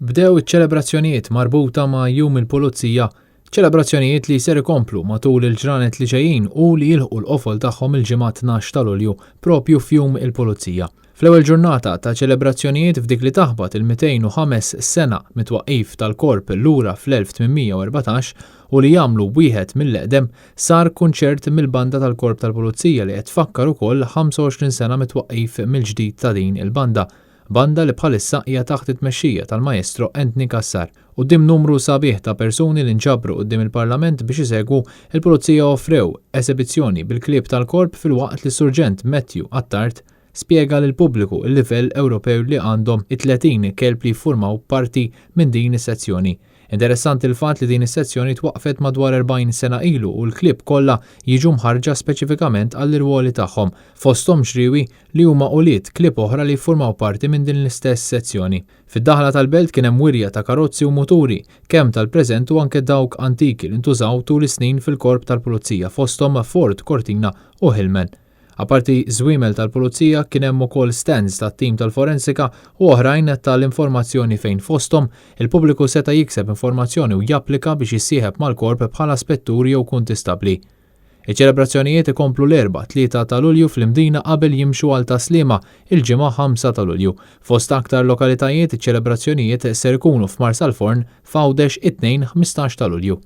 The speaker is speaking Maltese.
Bdew iċ-ċelebrazzjonijiet marbuta ma' Jum il-Pulizija, ċelebrazzjonijiet li ser ikomplu matul il-ġranet li ġejjin u li jilħqu l-qofol tagħhom il-ġimgħa 12 ta' Lulju propju f'Jum il-Pulizija. Fl-ewwel ġurnata ta' ċelebrazzjonijiet f'dik li taħbad il-205 sena mitwaqqif tal-Korp lura fl-1814 u li jagħmlu wieħed mill-eqdem sar kunċert mill-banda tal-Korp tal-Pulizija li qed tfakkar ukoll 25 sena mitwaqqif mill-ġdid ta' din il-banda. Banda li bħalissa hija taħt it-tmexxija tal-Maestro Anthony Cassar. Quddiem numru sabiħ ta' persuni li nġabru quddiem il-Parlament biex isegwu, il-Pulizija offrew esibizzjoni bil-klieb tal-Korp filwaqt li Surġent Matthew Attard spjega lil pubbliku l-livell Ewropew li għandhom it-30 kelb li jiffurmaw parti minn din is-sezzjoni. Interessanti l-fatt li din is-sezzjoni twaqqfet madwar 40 sena ilu u l-klieb kollha jiġu mħarġa speċifikament għall-irwoli tagħhom, fosthom xriewi li huma ulied klieb oħra li jiffurmaw parti minn din l-istess sezzjoni. Fid-daħla tal-belt kien hemm wirja ta' karozzi u muturi, kemm tal-preżent u anke dawk antiki li ntużaw tul is-snin fil-Korp tal-Pulizija fosthom Ford Cortina u Hillman. Aparti żwiemel tal-Pulizija kien hemm ukoll stands tat-tim tal-forensika u oħrajn tal-informazzjoni fejn fosthom il-pubbliku seta' jikseb informazzjoni u japplika biex jissieħeb mal-korp bħala spettur jew kuntistabbli. Iċ-ċelebrazzjonijiet ikomplu l-erba' 3 ta' Lulju fl-imdina qabel jimxu għal taslima il-ġimgħa 5 ta' Lulju. Fost aktar lokalitajiet iċ-ċelebrazzjonijiet ser ikunu f'Marsalforn f'Għawdex it-2 15 ta' Lulju.